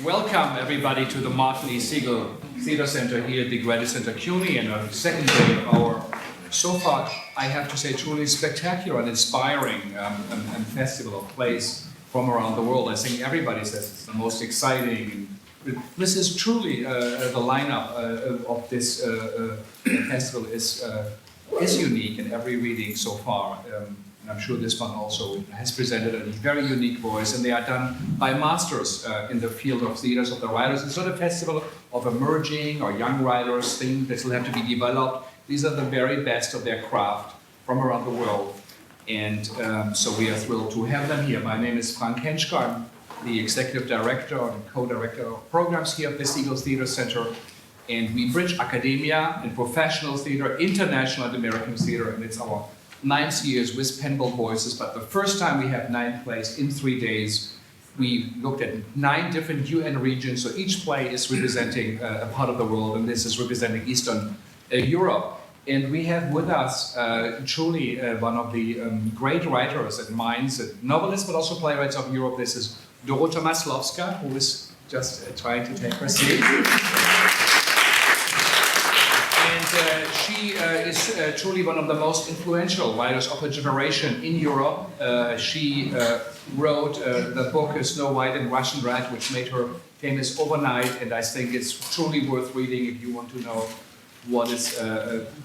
Welcome everybody to the Martin Segal Theatre Center here at the Graduate Center CUNY, and our second day of our, so far, I have to say, truly spectacular and inspiring festival of plays from around the world. I think everybody says it's the most exciting. This is truly the lineup of this festival is unique in every reading so far. And I'm sure this one also has presented a very unique voice, and they are done by masters in the field of theaters, of the writers. It's not a festival of emerging or young writers, things that still have to be developed. These are the very best of their craft from around the world. And so we are thrilled to have them here. My name is Frank Hentschker. I'm the executive director and co-director of programs here at the Segal Theatre Center. And we bridge academia and professional theater, international and American theater, and it's our 9th years with Penbold Voices, but the first time we have 9 plays in 3 days. We looked at 9 different UN regions, so each play is representing a part of the world, and this is representing Eastern Europe. And we have with us truly one of the great writers and minds, novelists, but also playwrights of Europe. This is Dorota Masłowska, who is just trying to take her seat. And she is truly one of the most influential writers of her generation in Europe. She wrote the book Snow White and Russian Red, which made her famous overnight, and I think it's truly worth reading if you want to know what is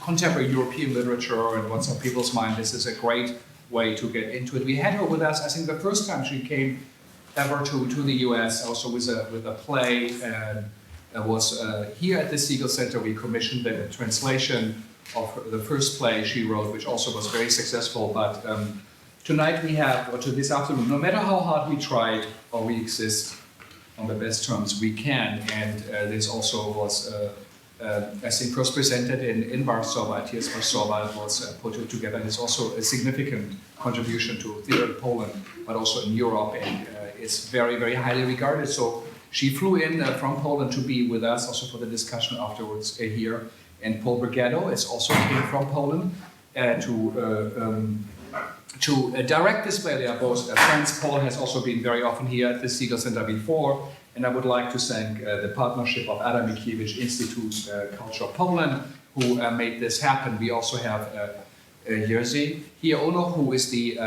contemporary European literature and what's on people's mind. This is a great way to get into it. We had her with us, I think, the first time she came ever to the US, also with a play, and was here at the Segal Center. We commissioned the translation of the first play she wrote, which also was very successful. But tonight we have, or to this afternoon, no matter how hard we tried, or we exist on the best terms we can, and this also was, I think, first presented in Warsaw, TS Warsaw. It was put together, and it's also a significant contribution to theater in Poland, but also in Europe, and it's very, very highly regarded. So she flew in from Poland to be with us, also for the discussion afterwards here. And Paul Bargetto is also came from Poland to direct this play. They are both friends. Paul has also been very often here at the Segal Center before. And I would like to thank the partnership of Adam Mickiewicz Institute, Culture.pl, who made this happen. We also have Jerzy Ono, who is the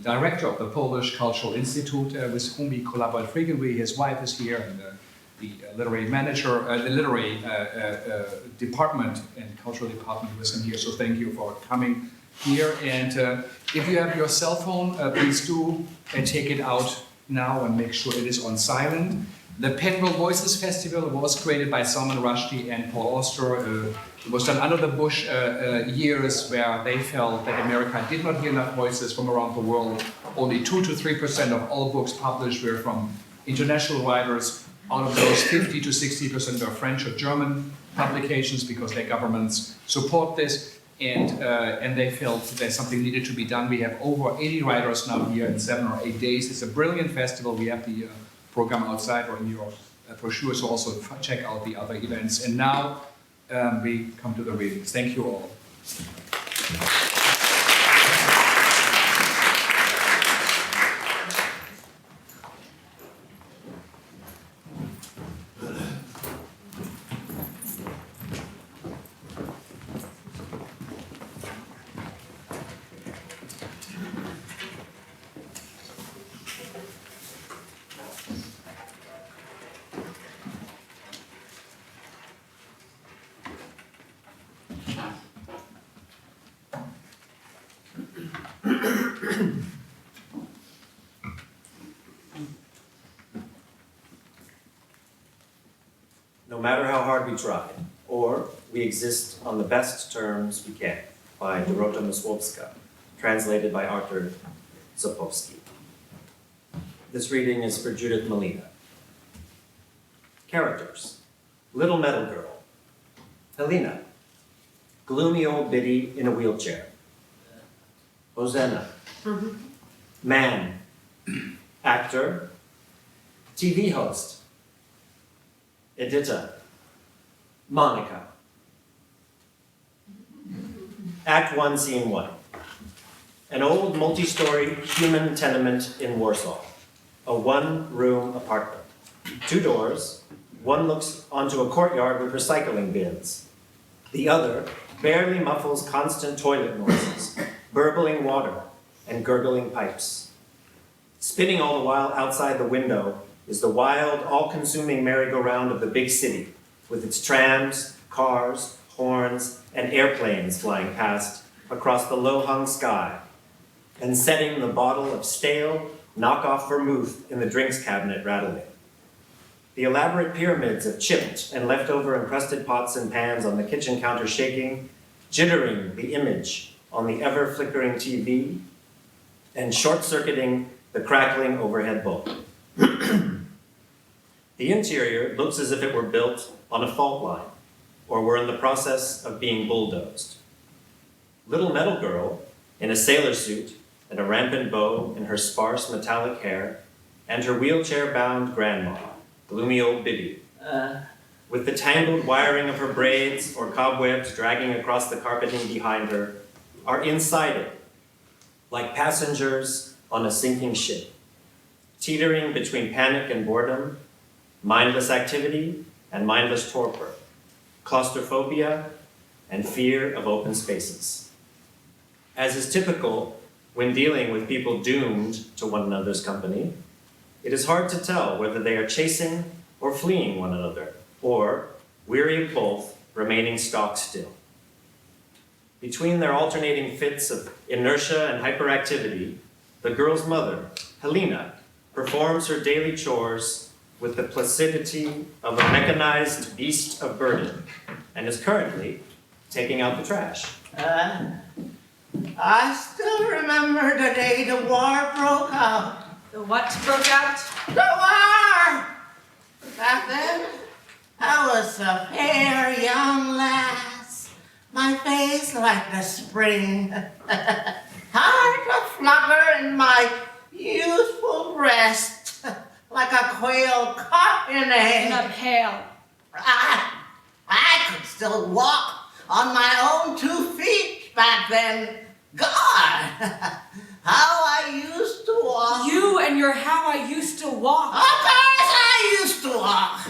director of the Polish Cultural Institute, with whom we collaborate frequently. His wife is here, and the literary manager, the literary department and cultural department was in here. So thank you for coming here. And if you have your cell phone, please do take it out now and make sure it is on silent. The Penbold Voices Festival was created by Salman Rushdie and Paul Auster. It was done under the Bush years, where they felt that America did not hear enough voices from around the world. Only 2 to 3% of all books published were from international writers. Out of those, 50 to 60% were French or German publications, because their governments support this. And they felt that something needed to be done. We have over 80 writers now here in 7 or 8 days. It's a brilliant festival. We have the program outside or in your brochure, so also check out the other events. And now we come to the readings. Thank you all. No matter how hard we try, or we exist on the best terms we can, by Dorota Masłowska, translated by Artur, Zapałowski. This reading is for Judith Molina. Characters: Little Metal Girl, Helena, gloomy old biddy in a wheelchair, Hosanna, man, actor, TV host, Edita, Monica. Act 1, Scene 1. An old multi-story human tenement in Warsaw. A one-room apartment. Two doors. One looks onto a courtyard with recycling bins. The other barely muffles constant toilet noises, burbling water, and gurgling pipes. Spinning all the while outside the window is the wild, all-consuming merry-go-round of the big city, with its trams, cars, horns, and airplanes flying past across the low-hung sky, and setting the bottle of stale, knockoff vermouth in the drinks cabinet rattling. The elaborate pyramids of chipped and leftover encrusted pots and pans on the kitchen counter shaking, jittering the image on the ever-flickering TV, and short-circuiting the crackling overhead bulb. The interior looks as if it were built on a fault line, or were in the process of being bulldozed. Little metal girl, in a sailor suit and a rampant bow in her sparse metallic hair, and her wheelchair-bound grandma, gloomy old Biddy, with the tangled wiring of her braids or cobwebs dragging across the carpeting behind her, are inside it, like passengers on a sinking ship, teetering between panic and boredom, mindless activity and mindless torpor, claustrophobia and fear of open spaces. As is typical when dealing with people doomed to one another's company, it is hard to tell whether they are chasing or fleeing one another, or, weary of both, remaining stock still. Between their alternating fits of inertia and hyperactivity, the girl's mother, Helena, performs her daily chores with the placidity of a mechanized beast of burden, and is currently taking out the trash. I still remember the day the war broke out. The what broke out? The war! Back then, I was a fair young lass, my face like the spring, heart a flutter in my youthful breast, like a quail caught in a pail. I could still walk on my own 2 feet back then. God, how I used to walk. You and your how I used to walk. Of course I used to walk.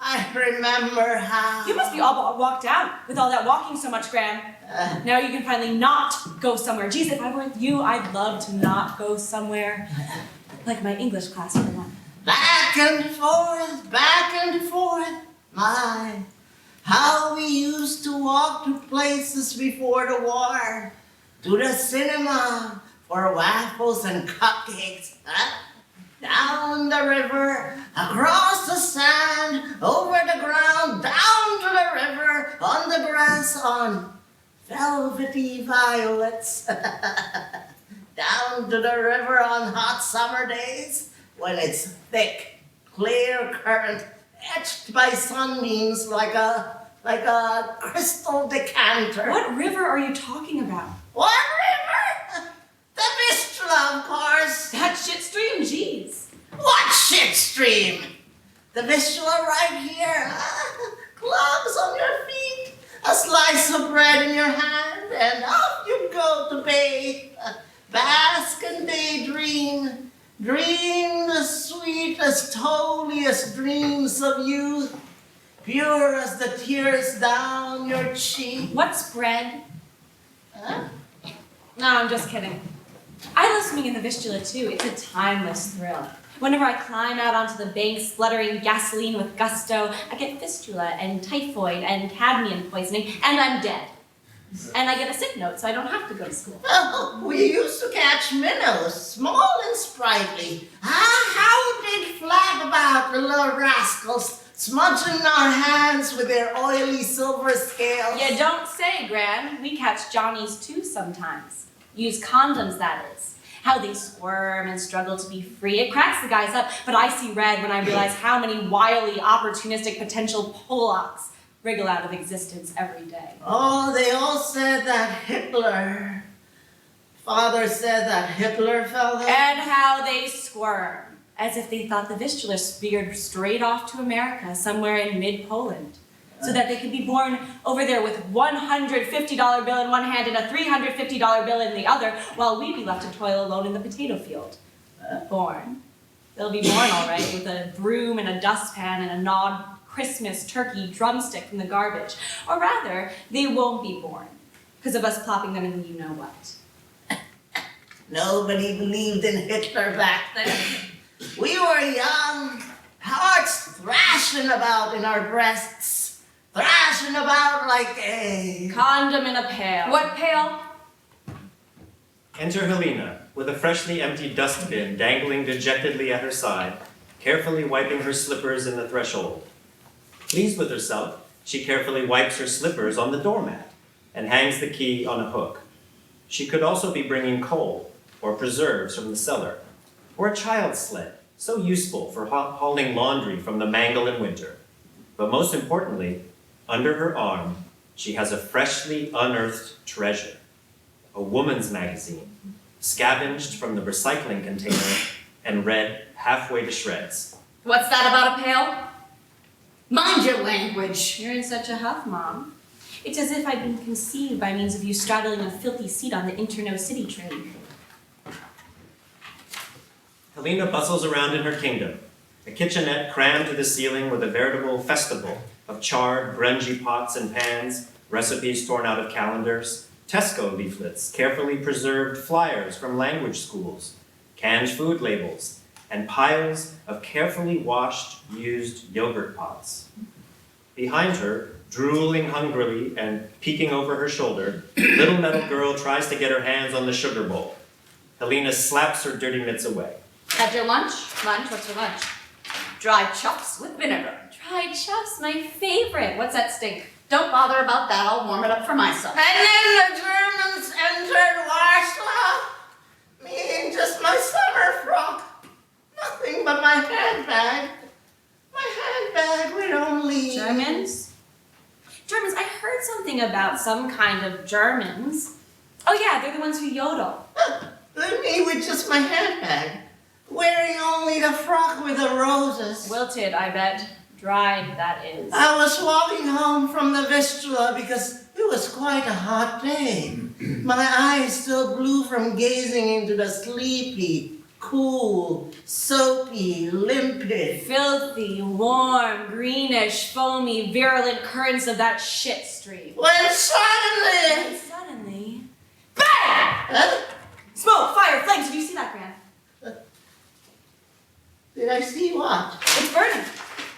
I remember how. You must be all walked out with all that walking so much, Gran. Now you can finally not go somewhere. Geez, if I were with you, I'd love to not go somewhere. Like my English class for one. Back and forth, back and forth. My, how we used to walk to places before the war. To the cinema for waffles and cupcakes. Down the river, across the sand, over the ground, down to the river, on the grass, on velvety violets. Down to the river on hot summer days, when it's thick, clear current, etched by sunbeams like a crystal decanter. What river are you talking about? What river? The Vistula, of course. That shit stream, jeez. What shit stream? The Vistula right here. Clogs on your feet, a slice of bread in your hand, and off you go to bathe. Bask and daydream. Dream the sweetest, holiest dreams of youth, pure as the tears down your cheek. What's bread? Huh? No, I'm just kidding. I love swimming in the Vistula too. It's a timeless thrill. Whenever I climb out onto the bank, spluttering gasoline with gusto, I get fistula and typhoid and cadmium poisoning, and I'm dead. And I get a sick note, so I don't have to go to school. Oh, we used to catch minnows, small and sprightly. How they'd flap about, the little rascals, smudging our hands with their oily silver scales. You don't say, Gran. We catch Johnnies too sometimes. Use condoms, that is. How they squirm and struggle to be free. It cracks the guys up, but I see red when I realize how many wily, opportunistic potential Polacks wriggle out of existence every day. Oh, they all said that Hitler. Father said that Hitler fell there. And how they squirm, as if they thought the Vistula veered straight off to America, somewhere in mid-Poland, so that they could be born over there with $150 bill in one hand and a $350 bill in the other, while we'd be left to toil alone in the potato field. Born They'll be born all right with a broom and a dustpan and a gnawed Christmas turkey drumstick from the garbage. Or rather, they won't be born because of us plopping them in the you-know-what. Nobody believed in Hitler back then. We were young, hearts thrashing about in our breasts, thrashing about like a condom in a pail. What pail? Enter Helena, with a freshly emptied dustbin dangling dejectedly at her side, carefully wiping her slippers in the threshold. Pleased with herself, she carefully wipes her slippers on the doormat and hangs the key on a hook. She could also be bringing coal or preserves from the cellar, or a child's sled, so useful for hauling laundry from the mangle in winter. But most importantly, under her arm, she has a freshly unearthed treasure, a woman's magazine, scavenged from the recycling container and read halfway to shreds. What's that about a pail? Mind your language. You're in such a huff, Mom. It's as if I'd been conceived by means of you straddling a filthy seat on the Interno City train. Helena bustles around in her kingdom, a kitchenette crammed to the ceiling with a veritable festival of charred, grungy pots and pans, recipes torn out of calendars, Tesco leaflets, carefully preserved flyers from language schools, canned food labels, and piles of carefully washed, used yogurt pots. Behind her, drooling hungrily and peeking over her shoulder, little metal girl tries to get her hands on the sugar bowl. Helena slaps her dirty mitts away. Had your lunch? Lunch? What's your lunch? Dried chops with vinegar. Dried chops, my favorite. What's that stink? Don't bother about that. I'll warm it up for myself. And then the Germans entered Warsaw. Me in just my summer frock. Nothing but my handbag. My handbag with only... Germans? Germans, I heard something about some kind of Germans. Oh yeah, they're the ones who yodel. Me with just my handbag. Wearing only the frock with the roses. Wilted, I bet. Dried, that is. I was walking home from the Vistula because it was quite a hot day. My eyes still blue from gazing into the sleepy, cool, soapy, limpid, Filthy, warm, greenish, foamy, virulent currents of that shit stream. when suddenly... And suddenly... BANG! Huh? Smoke, fire, flames. Did you see that, Gran? Did I see what? It's burning.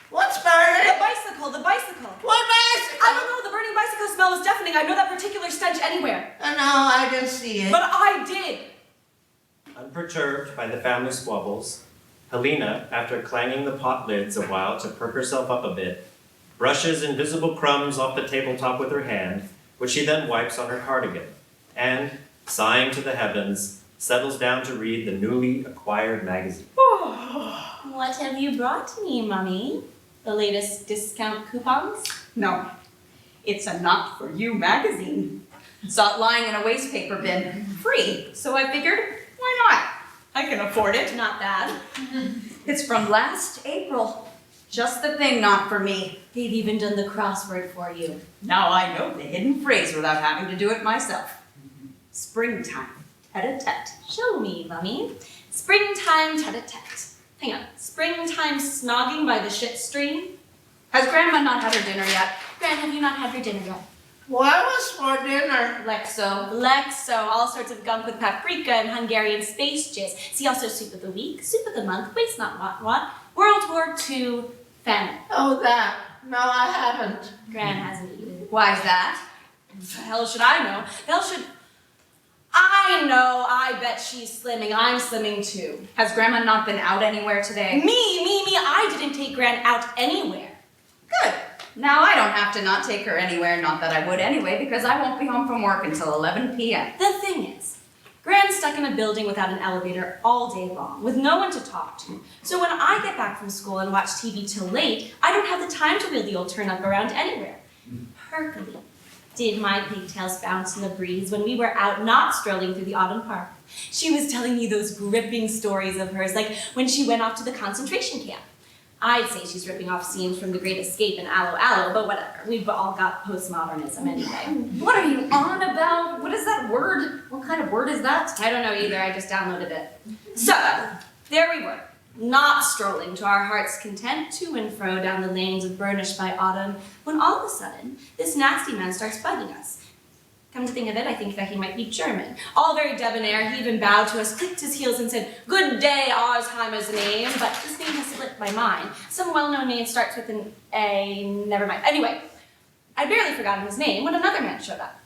What's burning? The bicycle, the bicycle. What bicycle? I don't know, the burning bicycle smell was deafening. I know that particular stench anywhere. No, I didn't see it. But I did. Unperturbed by the family squabbles, Helena, after clanging the pot lids a while to perk herself up a bit, brushes invisible crumbs off the tabletop with her hand, which she then wipes on her cardigan, and, sighing to the heavens, settles down to read the newly acquired magazine. What have you brought me, Mummy? The latest discount coupons? No. It's a Not For You magazine. Saw it lying in a waste paper bin. Free. So I figured, why not? I can afford it. Not bad. It's from last April. Just the thing not for me. They've even done the crossword for you. Now I know the hidden phrase without having to do it myself. Springtime. Tete-a-tete. Show me, Mummy. Springtime tete-a-tete. Hang on. Springtime snogging by the shit stream? Has Grandma not had her dinner yet? Gran, have you not had your dinner yet? What was for dinner? Lexo, all sorts of gunk with paprika and Hungarian space jizz. See also soup of the week, soup of the month, waste not what, World War II famine. Oh, that. No, I haven't. Gran hasn't eaten. Why's that? The hell should I know? The hell should... I know, I bet she's slimming. I'm slimming too. Has Grandma not been out anywhere today? Me, I didn't take Gran out anywhere. Good. Now I don't have to not take her anywhere, not that I would anyway, because I won't be home from work until 11 p.m. The thing is, Gran's stuck in a building without an elevator all day long, with no one to talk to. So when I get back from school and watch TV till late, I don't have the time to wheel the old turnip around anywhere. Hercules. Did my pigtails bounce in the breeze when we were out not strolling through the autumn park? She was telling me those gripping stories of hers, like when she went off to the concentration camp. I'd say she's ripping off scenes from The Great Escape and Allo Allo, but whatever. We've all got postmodernism anyway. What are you on about? What is that word? What kind of word is that? I don't know either, I just downloaded it. So, there we were. not strolling to our heart's content to and fro down the lanes of burnished by autumn, when all of a sudden, this nasty man starts bugging us. Come to think of it, I think that he might be German. All very debonair, he even bowed to us, clicked his heels and said, "Good day, Alzheimer's name," but his name has slipped my mind. Some well-known name starts with an A, never mind. Anyway, I'd barely forgotten his name when another man showed up.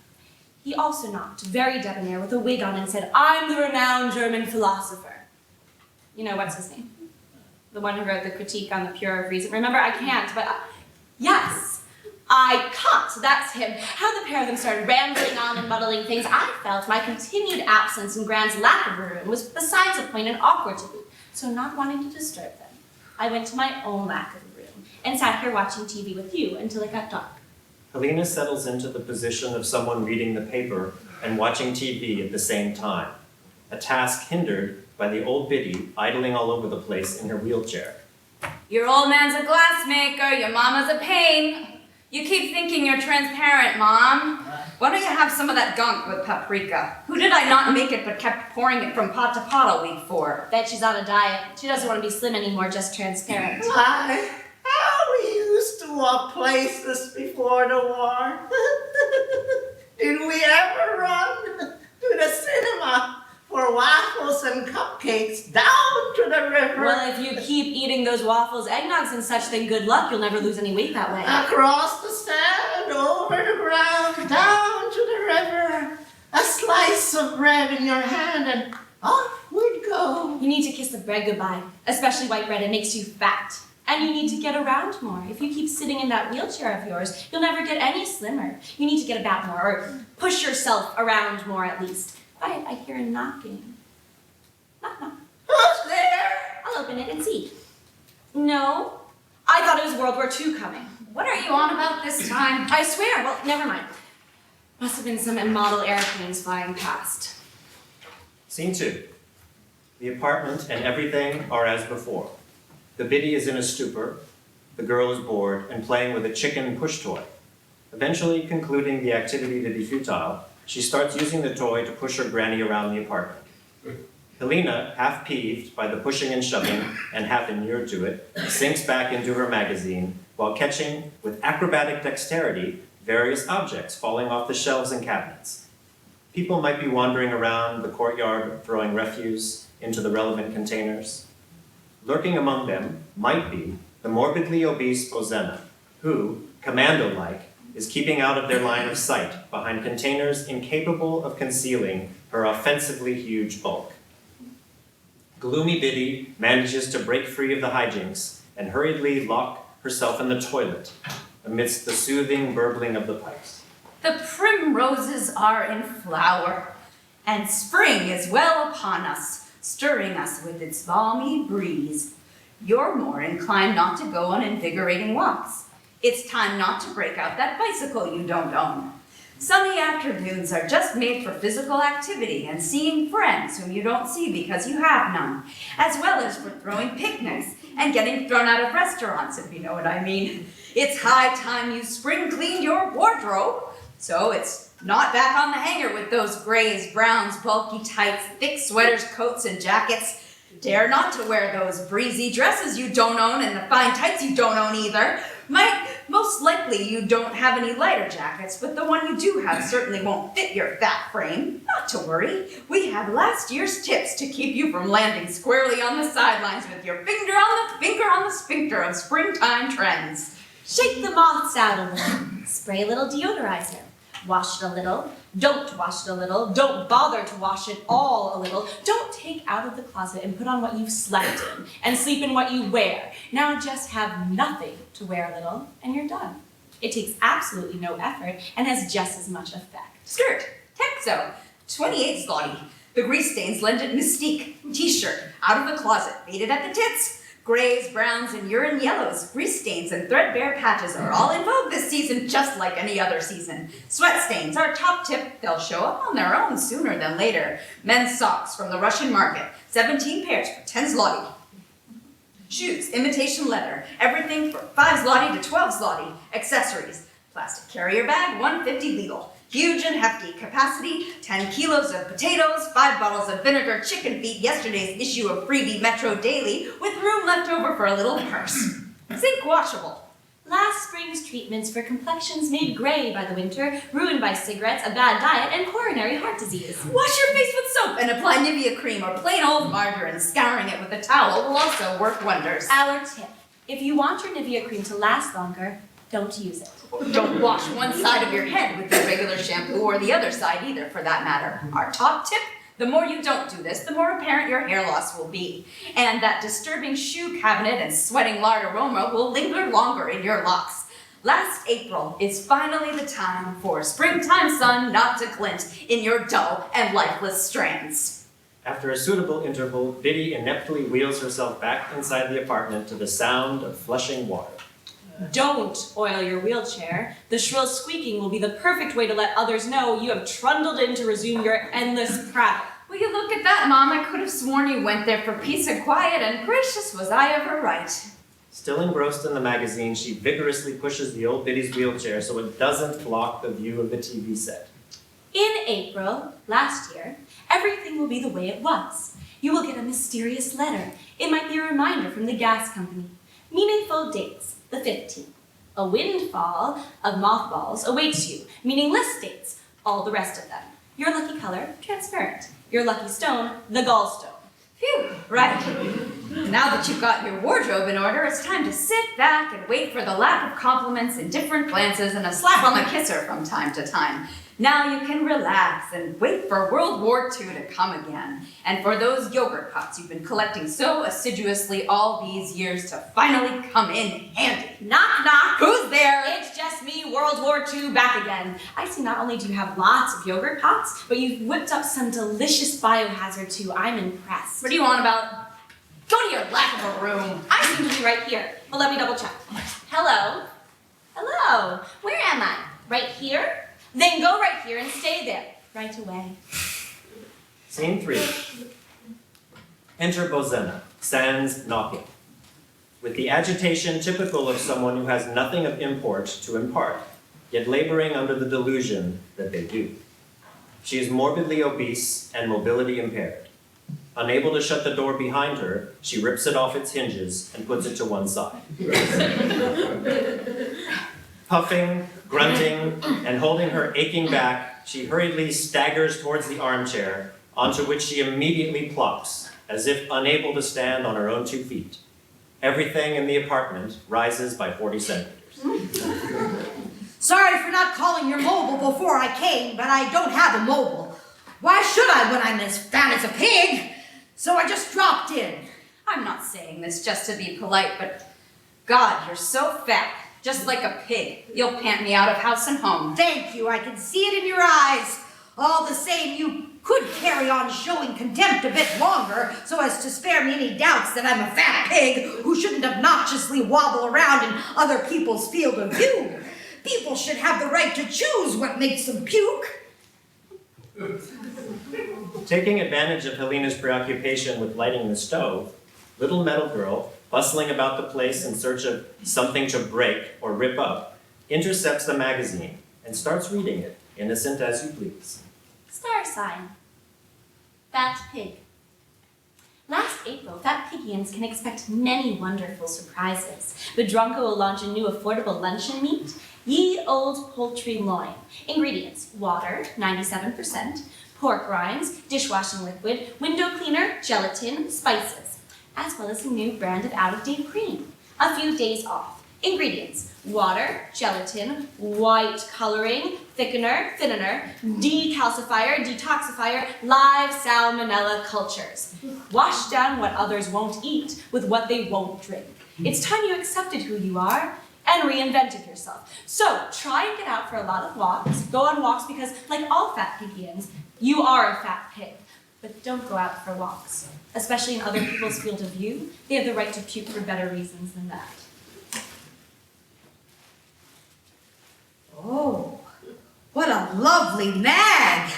He also knocked, very debonair, with a wig on and said, "I'm the renowned German philosopher." You know, what's his name? The one who wrote the critique on the Pure of Reason. Remember, I can't, but yes, I can't. That's him. How the pair of them started rambling on and muddling things, I felt my continued absence and Grand's lack of room was besides the point and awkward to me. So not wanting to disturb them, I went to my own lack of a room and sat here watching TV with you until it got dark. Helena settles into the position of someone reading the paper and watching TV at the same time, a task hindered by the old biddy idling all over the place in her wheelchair. Your old man's a glassmaker, your mama's a pain. You keep thinking you're transparent, Mom. Why don't you have some of that gunk with paprika? Who did I not make it but kept pouring it from pot to pot all week for? Bet she's on a diet. She doesn't want to be slim anymore, just transparent. Why, how we used to walk places before the war. Did we ever run to the cinema for waffles and cupcakes down to the river? Well, if you keep eating those waffles, eggnogs and such, then good luck. You'll never lose any weight that way. Across the sand, over the ground, down to the river. A slice of bread in your hand and off we'd go. You need to kiss the bread goodbye, especially white bread. It makes you fat. And you need to get around more. If you keep sitting in that wheelchair of yours, you'll never get any slimmer. You need to get about more, or push yourself around more at least. Quiet, I hear a knocking. Knock, knock. Who's there? I'll open it and see. No, I thought it was World War II coming. What are you on about this time? I swear, well, never mind. Must have been some model airplanes flying past. Scene 2. The apartment and everything are as before. The biddy is in a stupor, the girl is bored and playing with a chicken push toy. Eventually concluding the activity to be futile, she starts using the toy to push her granny around the apartment. Helena, half peeved by the pushing and shoving and half inured to it, sinks back into her magazine while catching, with acrobatic dexterity, various objects falling off the shelves and cabinets. People might be wandering around the courtyard throwing refuse into the relevant containers. Lurking among them might be the morbidly obese Bozena, who, commando-like, is keeping out of their line of sight behind containers incapable of concealing her offensively huge bulk. Gloomy Biddy manages to break free of the hijinks and hurriedly lock herself in the toilet amidst the soothing burbling of the pipes. The primroses are in flower, and spring is well upon us, stirring us with its balmy breeze. You're more inclined not to go on invigorating walks. It's time not to break out that bicycle you don't own. Sunny afternoons are just made for physical activity and seeing friends whom you don't see because you have none, as well as for throwing picnics and getting thrown out of restaurants, if you know what I mean. It's high time you spring cleaned your wardrobe, so it's not back on the hanger with those grays, browns, bulky tights, thick sweaters, coats, and jackets. Dare not to wear those breezy dresses you don't own and the fine tights you don't own either. Most likely you don't have any lighter jackets, but the one you do have certainly won't fit your fat frame. Not to worry, we have last year's tips to keep you from landing squarely on the sidelines with your finger on the sphincter of springtime trends. Shake the moths out a little. Spray a little deodorizer. Wash it a little. Don't wash it a little. Don't bother to wash it all a little. Don't take out of the closet and put on what you've slept in and sleep in what you wear. Now just have nothing to wear a little and you're done. It takes absolutely no effort and has just as much effect. Skirt, Texo, 28 zloty. The grease stains lend it mystique. T-shirt, out of the closet, faded at the tits. Grays, browns, and urine yellows, grease stains, and threadbare patches are all in vogue this season, just like any other season. Sweat stains are top tip. They'll show up on their own sooner than later. Men's socks from the Russian market, 17 pairs for 10 zloty. Shoes, imitation leather, everything from 5 zloty to 12 zloty. Accessories, plastic carrier bag, 150 legal. Huge and hefty. Capacity, 10 kilos of potatoes, 5 bottles of vinegar, chicken feet, yesterday's issue of Freebie Metro Daily, with room left over for a little purse. Zinc washable. Last spring's treatments for complexions made gray by the winter, ruined by cigarettes, a bad diet, and coronary heart disease. Wash your face with soap and apply Nivea cream or plain old margarine. Scouring it with a towel will also work wonders. Our tip: if you want your Nivea cream to last longer, don't use it. Don't wash one side of your head with your regular shampoo or the other side either, for that matter. Our top tip: the more you don't do this, the more apparent your hair loss will be. And that disturbing shoe cabinet and sweating lard aroma will linger longer in your locks. Last April is finally the time for springtime sun not to glint in your dull and lifeless strands. After a suitable interval, Biddy ineptly wheels herself back inside the apartment to the sound of flushing water. Don't oil your wheelchair. The shrill squeaking will be the perfect way to let others know you have trundled in to resume your endless prattle. Will you look at that, Mom? I could have sworn you went there for peace and quiet, and gracious was I ever right. Still engrossed in the magazine, she vigorously pushes the old Biddy's wheelchair so it doesn't block the view of the TV set. In April, last year, everything will be the way it was. You will get a mysterious letter. It might be a reminder from the gas company. Meaningful dates: the 15th. A windfall of mothballs awaits you. Meaningless dates: all the rest of them. Your lucky color: transparent. Your lucky stone: the gallstone. Phew, right. Now that you've got your wardrobe in order, it's time to sit back and wait for the lack of compliments, indifferent glances, and a slap on the kisser from time to time. Now you can relax and wait for World War II to come again, and for those yogurt pots you've been collecting so assiduously all these years to finally come in handy. Knock, knock. Who's there? It's just me, World War II, back again. I see not only do you have lots of yogurt pots, but you've whipped up some delicious biohazard too. I'm impressed. What do you want about? Go to your lack of a room. I seem to be right here. Well, let me double check. Hello? Hello? Where am I? Right here? Then go right here and stay there. Right away. Scene 3. Enter Bozena, stands knocking. With the agitation typical of someone who has nothing of import to impart, yet laboring under the delusion that they do. She is morbidly obese and mobility impaired. Unable to shut the door behind her, she rips it off its hinges and puts it to one side. Puffing, grunting, and holding her aching back, she hurriedly staggers towards the armchair, onto which she immediately plops, as if unable to stand on her own 2 feet. Everything in the apartment rises by 40 centimeters. Sorry for not calling your mobile before I came, but I don't have a mobile. Why should I when I'm as fat as a pig? So I just dropped in. I'm not saying this just to be polite, but God, you're so fat. Just like a pig. You'll pant me out of house and home. Thank you, I can see it in your eyes. All the same, you could carry on showing contempt a bit longer so as to spare me any doubts that I'm a fat pig who shouldn't obnoxiously wobble around in other people's field of view. People should have the right to choose what makes them puke. Taking advantage of Helena's preoccupation with lighting the stove, little metal girl, bustling about the place in search of something to break or rip up, intercepts the magazine and starts reading it, innocent as you please. Star sign. Fat pig. Last April, Fat Pigians can expect many wonderful surprises. Bedronko will launch a new affordable luncheon meat, ye old poultry loin. Ingredients: water, 97%, pork rinds, dishwashing liquid, window cleaner, gelatin, spices, as well as a new brand of out-of-date cream. A few days off. Ingredients: water, gelatin, white coloring, thickener, thinner, decalcifier, detoxifier, live salmonella cultures. Wash down what others won't eat with what they won't drink. It's time you accepted who you are and reinvented yourself. So try and get out for a lot of walks. Go on walks because, like all fat pigians, you are a fat pig. But don't go out for walks. Especially in other people's field of view, they have the right to puke for better reasons than that. Oh, what a lovely mag!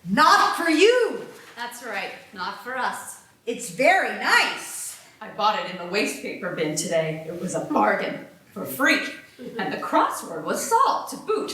Not for you! That's right, not for us. It's very nice. I bought it in the waste paper bin today. It was a bargain, for free. And the crossword was solved to boot.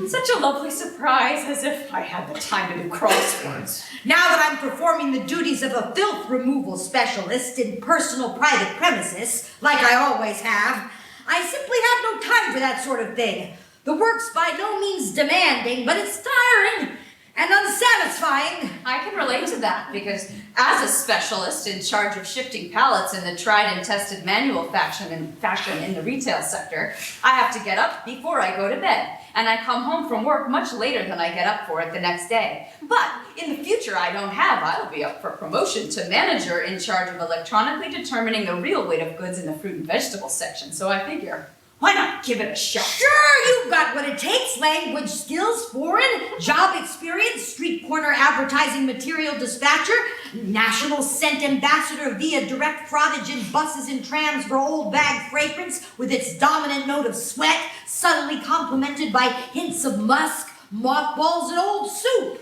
Such a lovely surprise, as if I had the time to do crosswords. Now that I'm performing the duties of a filth removal specialist in personal private premises, like I always have, I simply have no time for that sort of thing. The work's by no means demanding, but it's tiring and unsatisfying. I can relate to that because as a specialist in charge of shifting pallets in the tried and tested manual fashion in the retail sector, I have to get up before I go to bed, and I come home from work much later than I get up for it the next day. But in the future I'll be up for promotion to manager in charge of electronically determining the real weight of goods in the fruit and vegetable section, so I figure, why not give it a shot? Sure, you've got what it takes. Language skills, foreign, job experience, street corner advertising material dispatcher, national scent ambassador via direct frottage in buses and trams for old bag fragrance with its dominant note of sweat, subtly complemented by hints of musk, mothballs, and old soup.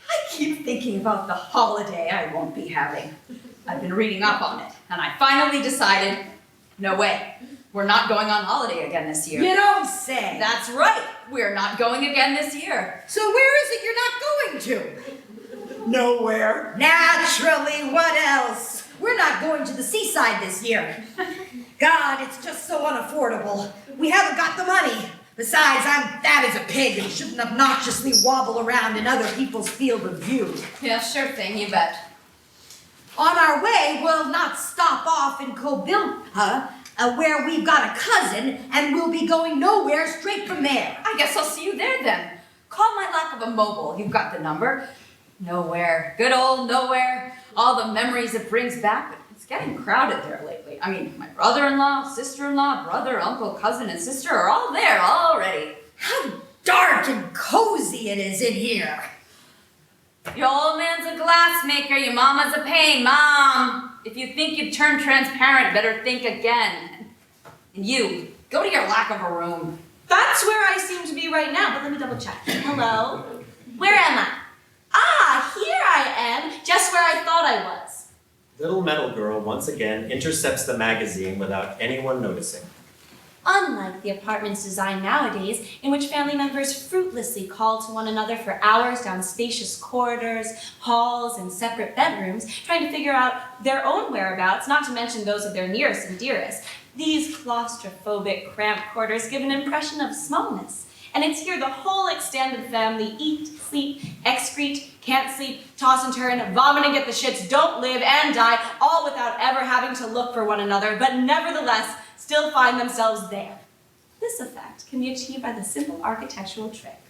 I keep thinking about the holiday I won't be having. I've been reading up on it, and I finally decided, no way. We're not going on holiday again this year. You don't say. That's right. We're not going again this year. So where is it you're not going to? Nowhere. Naturally, what else? We're not going to the seaside this year. God, it's just so unaffordable. We haven't got the money. Besides, I'm fat as a pig and shouldn't obnoxiously wobble around in other people's field of view. Yeah, sure thing, you bet. On our way, we'll not stop off in Cobilha, where we've got a cousin, and we'll be going nowhere straight from there. I guess I'll see you there then. Call my lack of a mobile. You've got the number. Nowhere. Good old nowhere. All the memories it brings back, but it's getting crowded there lately. I mean, my brother-in-law, sister-in-law, brother, uncle, cousin, and sister are all there already. How dark and cozy it is in here. Your old man's a glassmaker, your mama's a pain. Mom, if you think you've turned transparent, better think again. And you, go to your lack of a room. That's where I seem to be right now, but let me double check. Hello? Where am I? Ah, here I am, just where I thought I was. Little metal girl once again intercepts the magazine without anyone noticing. Unlike the apartments designed nowadays, in which family members fruitlessly call to one another for hours down spacious corridors, halls, and separate bedrooms, trying to figure out their own whereabouts, not to mention those of their nearest and dearest, these claustrophobic, cramped quarters give an impression of smallness. And it's here the whole extended family eat, sleep, excrete, can't sleep, toss and turn, vomit and get the shits, don't live and die, all without ever having to look for one another, but nevertheless still find themselves there. This effect can be achieved by the simple architectural trick.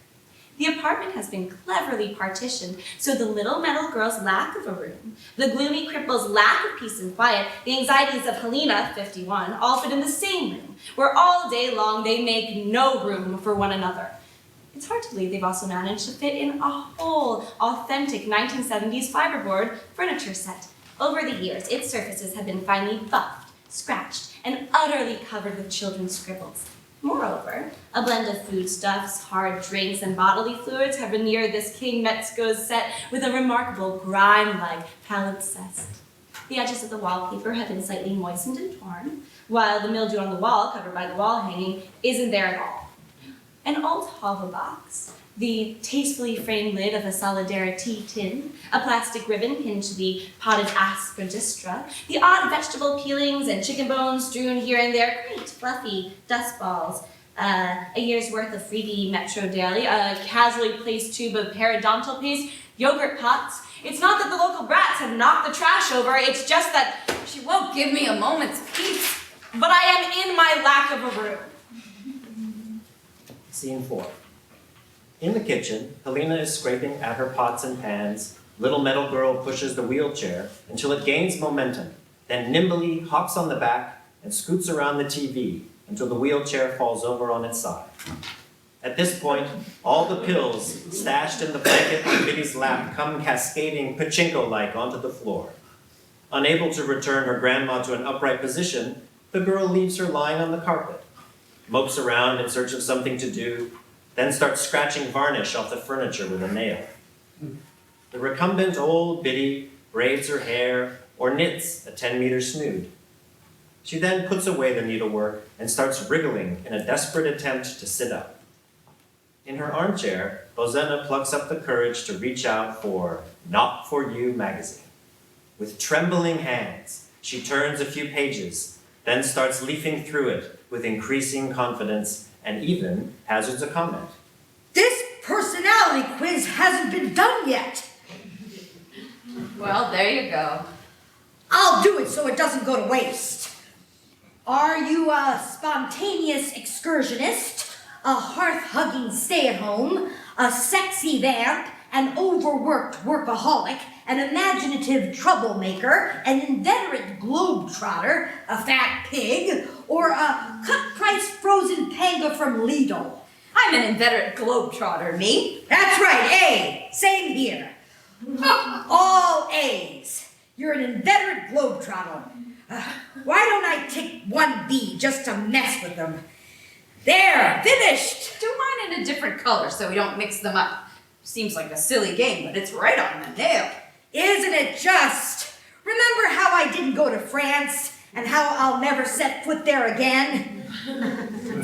The apartment has been cleverly partitioned, so the little metal girl's lack of a room, the gloomy cripple's lack of peace and quiet, the anxieties of Helena, 51, all fit in the same room, where all day long they make no room for one another. It's hard to believe they've also managed to fit in a whole, authentic 1970s fiberboard furniture set. Over the years, its surfaces have been finely buffed, scratched, and utterly covered with children's scribbles. Moreover, a blend of foodstuffs, hard drinks, and bodily fluids have veneered this King Metzko's set with a remarkable grime-like palimpsest. The edges of the wallpaper have been slightly moistened and torn, while the mildew on the wall, covered by the wall hanging, isn't there at all. An old hovel box, the tastefully framed lid of a Solidarity tin, a plastic ribbon pinned to the potted aspidistra, the odd vegetable peelings and chicken bones strewn here and there, great fluffy dust balls, a year's worth of freebie Metro Daily, a casually placed tube of periodontal paste, yogurt pots. It's not that the local brats have knocked the trash over, it's just that She won't give me a moment's peace. but I am in my lack of a room. Scene 4. In the kitchen, Helena is scraping at her pots and pans. Little metal girl pushes the wheelchair until it gains momentum, then nimbly hops on the back and scoots around the TV until the wheelchair falls over on its side. At this point, all the pills stashed in the blanket on Biddy's lap come cascading pachinko-like onto the floor. Unable to return her grandma to an upright position, the girl leaves her lying on the carpet, mopes around in search of something to do, then starts scratching varnish off the furniture with a nail. The recumbent old Biddy braids her hair or knits a 10-meter snood. She then puts away the needlework and starts wriggling in a desperate attempt to sit up. In her armchair, Bozena plucks up the courage to reach out for Not For You magazine. With trembling hands, she turns a few pages, then starts leafing through it with increasing confidence and even hazards a comment. This personality quiz hasn't been done yet. Well, there you go. I'll do it so it doesn't go to waste. Are you a spontaneous excursionist, a hearth-hugging stay-at-home, a sexy vamp, an overworked workaholic, an imaginative troublemaker, an inveterate globetrotter, a fat pig, or a cut-price frozen panga from Lidl? I'm an inveterate globetrotter, me. That's right, A. Same here. All A's. You're an inveterate globetrotter. Why don't I tick 1B just to mess with them? There, finished. Do mine in a different color so we don't mix them up. Seems like a silly game, but it's right on the nail. Isn't it just? Remember how I didn't go to France and how I'll never set foot there again?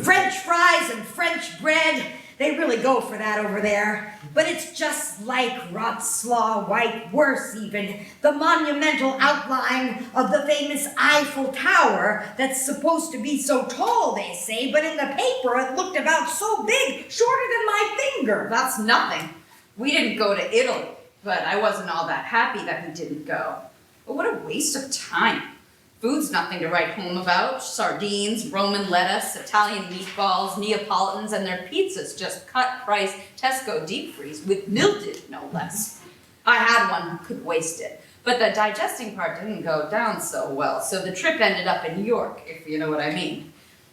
French fries and French bread, they really go for that over there. But it's just like Wrocław White, worse even, the monumental outline of the famous Eiffel Tower that's supposed to be so tall, they say, but in the paper it looked about so big, shorter than my finger. That's nothing. We didn't go to Italy, but I wasn't all that happy that we didn't go. But what a waste of time. Food's nothing to write home about. Sardines, Roman lettuce, Italian meatballs, Neapolitans, and their pizzas just cut price Tesco deep freeze with mildew, no less. I had one, could waste it. But the digesting part didn't go down so well, so the trip ended up in New York, if you know what I mean.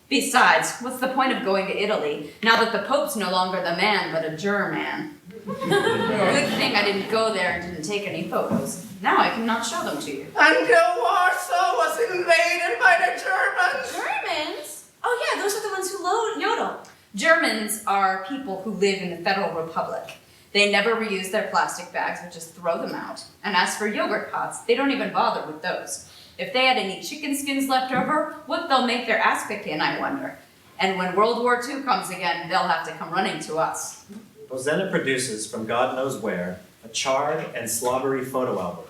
Besides, what's the point of going to Italy now that the Pope's no longer the man, but a German? Good thing I didn't go there and didn't take any photos. Now I cannot show them to you. Until Warsaw was invaded by the Germans. Germans? Oh yeah, those are the ones who yodel. Germans are people who live in the Federal Republic. They never reuse their plastic bags, but just throw them out. And as for yogurt pots, they don't even bother with those. If they had any chicken skins left over, what they'll make their aspic in, I wonder. And when World War II comes again, they'll have to come running to us. Bozena produces from God knows where a charred and slobbery photo album.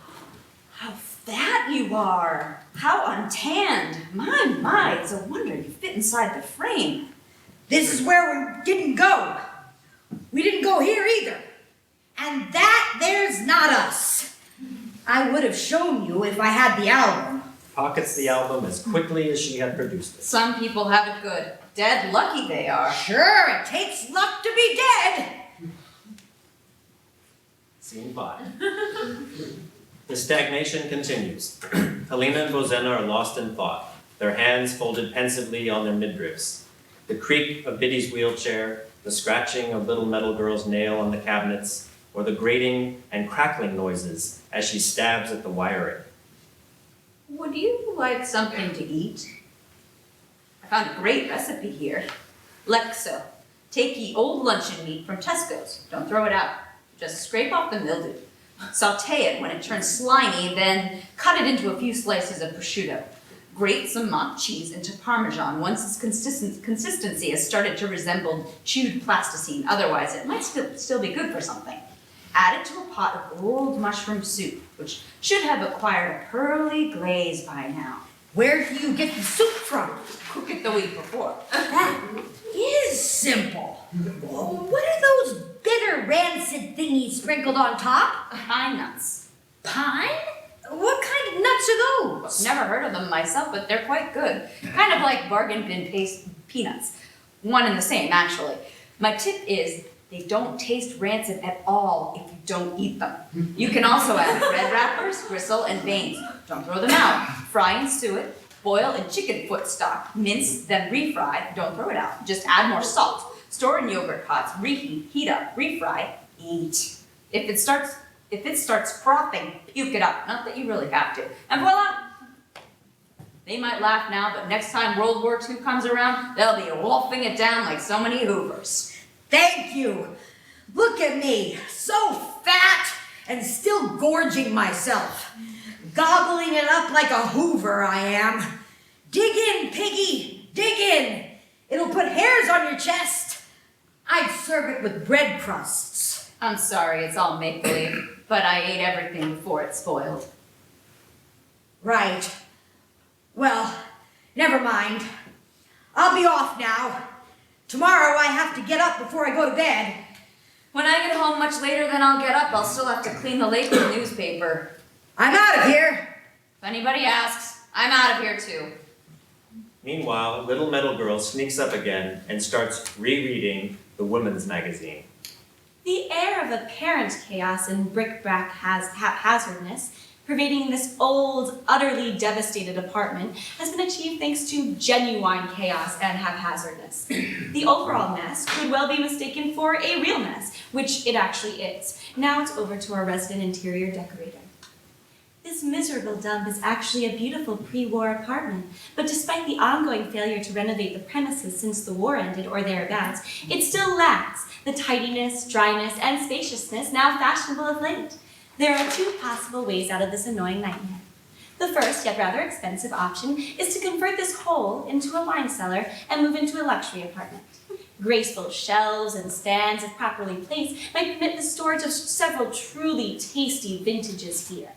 How fat you are! How untanned! My, it's a wonder you fit inside the frame. This is where we didn't go. We didn't go here either. And that there's not us. I would have shown you if I had the album. Pockets the album as quickly as she had produced it. Some people have it good. Dead lucky they are. Sure, it takes luck to be dead. Scene 5. The stagnation continues. Helena and Bozena are lost in thought, their hands folded pensively on their midriffs. The creak of Biddy's wheelchair, the scratching of little metal girl's nail on the cabinets, or the grating and crackling noises as she stabs at the wiring. Would you like something to eat? I found a great recipe here. Lexo. Take ye old luncheon meat from Tesco's. Don't throw it out. Just scrape off the mildew. Saute it when it turns slimy, then cut it into a few slices of prosciutto. Grate some mock cheese into Parmesan once its consistency has started to resemble chewed plasticine. Otherwise, it might still be good for something. Add it to a pot of old mushroom soup, which should have acquired a pearly glaze by now. Where do you get the soup from? Cook it the week before. That is simple. What are those bitter, rancid thingies sprinkled on top? Pine nuts. Pine? What kind of nuts are those? Never heard of them myself, but they're quite good. Kind of like bargain bin peanuts. One and the same, actually. My tip is they don't taste rancid at all if you don't eat them. You can also add red wrappers, gristle, and veins. Don't throw them out. Fry and stew it. Boil in chicken foot stock. Mince, then refry. Don't throw it out. Just add more salt. Store in yogurt pots. Reheat, heat up, refry, eat. If it starts frothing, puke it up. Not that you really have to. And voila! They might laugh now, but next time World War II comes around, they'll be wolfing it down like so many Hoovers. Thank you. Look at me, so fat and still gorging myself. Gobbling it up like a Hoover I am. Dig in, piggy, dig in. It'll put hairs on your chest. I'd serve it it with bread crusts. I'm sorry, it's all make-believe, but I ate everything before it spoiled. Right. Well, never mind. I'll be off now. Tomorrow I have to get up before I go to bed. When I get home much later than I'll get up, I'll still have to clean the lake with newspaper. I'm out of here. If anybody asks, I'm out of here too. Meanwhile, little metal girl sneaks up again and starts rereading the women's magazine. The air of apparent chaos and bric-a-brac haphazardness pervading this old, utterly devastated apartment has been achieved thanks to genuine chaos and haphazardness. The overall mess could well be mistaken for a real mess, which it actually is. Now it's over to our resident interior decorator. This miserable dump is actually a beautiful pre-war apartment, but despite the ongoing failure to renovate the premises since the war ended or thereabouts, it still lacks the tidiness, dryness, and spaciousness now fashionable of late. There are two possible ways out of this annoying nightmare. The first, yet rather expensive option is to convert this hole into a wine cellar and move into a luxury apartment. Graceful shelves and stands, if properly placed, might permit the storage of several truly tasty vintages here.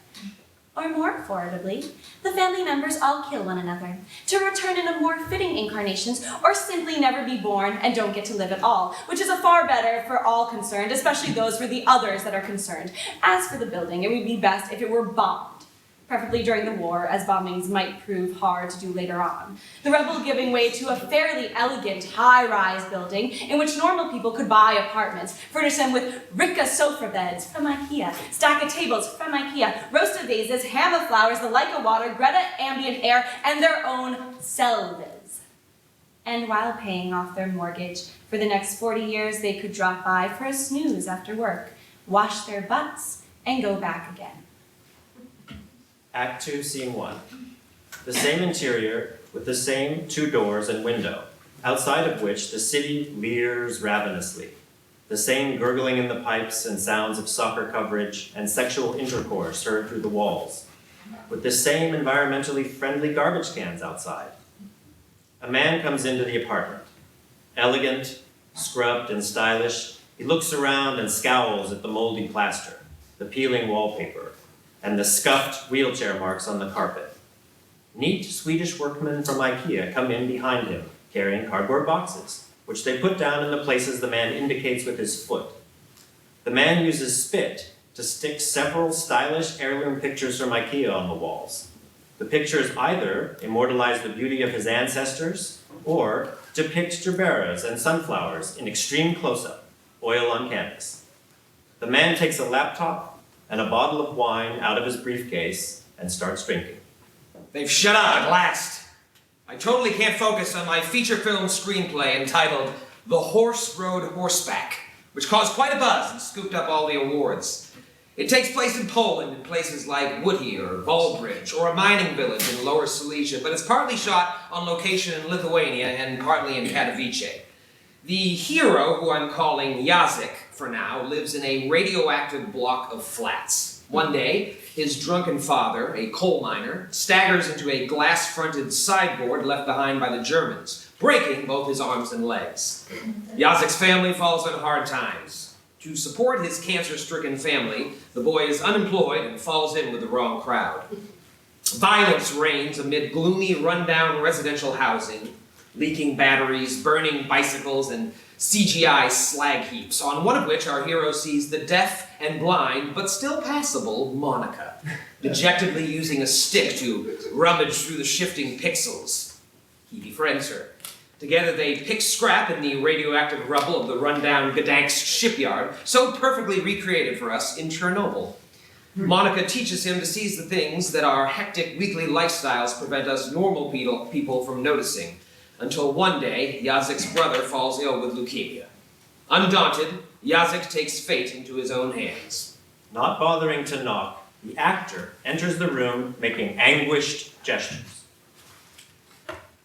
Or more affordably, the family members all kill one another to return in a more fitting incarnations or simply never be born and don't get to live at all, which is a far better for all concerned, especially those for the others that are concerned. As for the building, it would be best if it were bombed, preferably during the war, as bombings might prove hard to do later on. The rebel giving way to a fairly elegant high-rise building in which normal people could buy apartments, furnish them with Ricca sofa beds from IKEA, stack of tables from IKEA, roasted vases, ham of flowers, the Leica water, Greta ambient air, and their own selves. And while paying off their mortgage, for the next 40 years they could drop by for a snooze after work, wash their butts, and go back again. Act 2, Scene 1. The same interior with the same 2 doors and window, outside of which the city leers ravenously. The same gurgling in the pipes and sounds of soccer coverage and sexual intercourse heard through the walls, with the same environmentally friendly garbage cans outside. A man comes into the apartment. Elegant, scrubbed, and stylish, he looks around and scowls at the moldy plaster, the peeling wallpaper, and the scuffed wheelchair marks on the carpet. Neat Swedish workmen from IKEA come in behind him, carrying cardboard boxes, which they put down in the places the man indicates with his foot. The man uses spit to stick several stylish heirloom pictures from IKEA on the walls. The pictures either immortalize the beauty of his ancestors or depict gerberas and sunflowers in extreme close-up, oil on canvas. The man takes a laptop and a bottle of wine out of his briefcase and starts drinking. They've shut up at last. I totally can't focus on my feature film screenplay entitled The Horse Rode Horseback, which caused quite a buzz and scooped up all the awards. It takes place in Poland in places like Woodhey or Volbridge or a mining village in Lower Silesia, but it's partly shot on location in Lithuania and partly in Katowice. The hero, who I'm calling Jacek for now, lives in a radioactive block of flats. One day, his drunken father, a coal miner, staggers into a glass-fronted sideboard left behind by the Germans, breaking both his arms and legs. Jacek's family falls on hard times. To support his cancer-stricken family, the boy is unemployed and falls in with the wrong crowd. Violence reigns amid gloomy, rundown residential housing, leaking batteries, burning bicycles, and CGI slag heaps, on one of which our hero sees the deaf and blind, but still passable, Monica, dejectedly using a stick to rummage through the shifting pixels. He befriends her. Together they pick scrap in the radioactive rubble of the rundown Gdansk shipyard, so perfectly recreated for us in Chernobyl. Monica teaches him to seize the things that our hectic weekly lifestyles prevent us normal people from noticing, until one day, Jacek's brother falls ill with leukemia. Undaunted, Jacek takes fate into his own hands. Not bothering to knock, the actor enters the room making anguished gestures.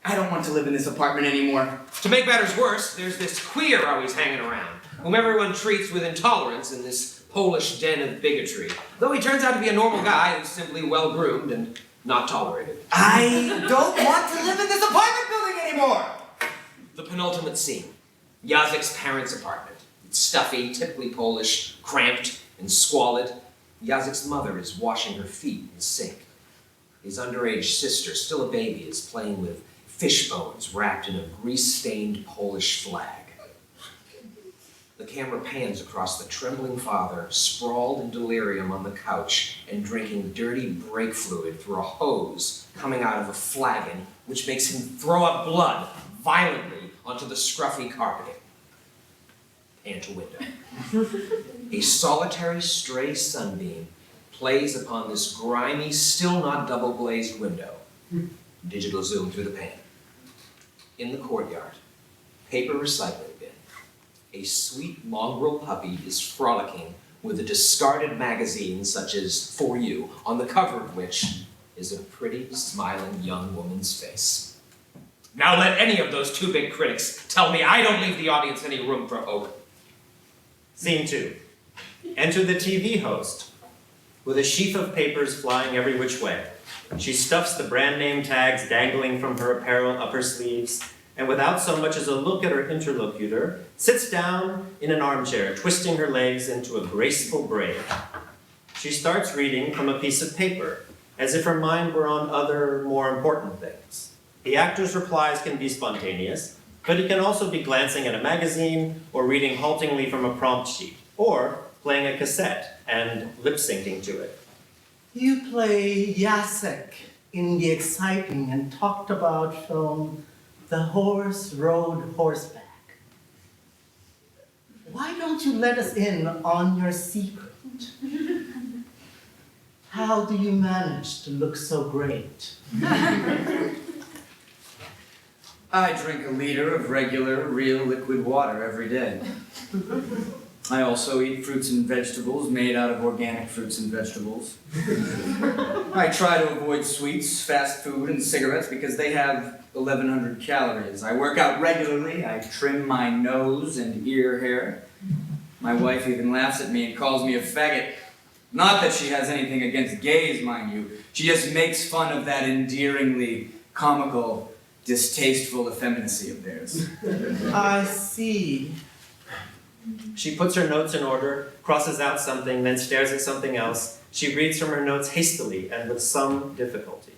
I don't want to live in this apartment anymore. To make matters worse, there's this queer always hanging around, whom everyone treats with intolerance in this Polish den of bigotry, though he turns out to be a normal guy who's simply well-groomed and not tolerated. I don't want to live in this apartment building anymore! The penultimate scene. Jacek's parents' apartment. stuffy, typically Polish, cramped, and squalid. Jacek's mother is washing her feet in the sink. His underage sister, still a baby, is playing with fish bones wrapped in a grease-stained Polish flag. The camera pans across the trembling father, sprawled in delirium on the couch and drinking dirty brake fluid through a hose coming out of a flagon, which makes him throw up blood violently onto the scruffy carpeting. Pan to window. A solitary stray sunbeam plays upon this grimy, still not double-glazed window. Digital zoom through the pan. In the courtyard, paper recycling bin, a sweet mongrel puppy is frolicking with a discarded magazine such as For You, on the cover of which is a pretty, smiling young woman's face. Now let any of those two big critics tell me I don't leave the audience any room for hope. Scene 2. Enter the TV host, with a sheaf of papers flying every which way. She stuffs the brand name tags dangling from her apparel upper sleeves, and without so much as a look at her interlocutor, sits down in an armchair, twisting her legs into a graceful braid. She starts reading from a piece of paper, as if her mind were on other, more important things. The actor's replies can be spontaneous, but he can also be glancing at a magazine or reading haltingly from a prompt sheet, or playing a cassette and lip-syncing to it. You play Jacek in the exciting and talked about film The Horse Rode Horseback. Why don't you let us in on your secret? How do you manage to look so great? I drink a liter of regular, real liquid water every day. I also eat fruits and vegetables made out of organic fruits and vegetables. I try to avoid sweets, fast food, and cigarettes because they have 1,100 calories. I work out regularly. I trim my nose and ear hair. My wife even laughs at me and calls me a faggot. Not that she has anything against gays, mind you. She just makes fun of that endearingly comical, distasteful effeminacy of theirs. I see. She puts her notes in order, crosses out something, then stares at something else. She reads from her notes hastily and with some difficulty.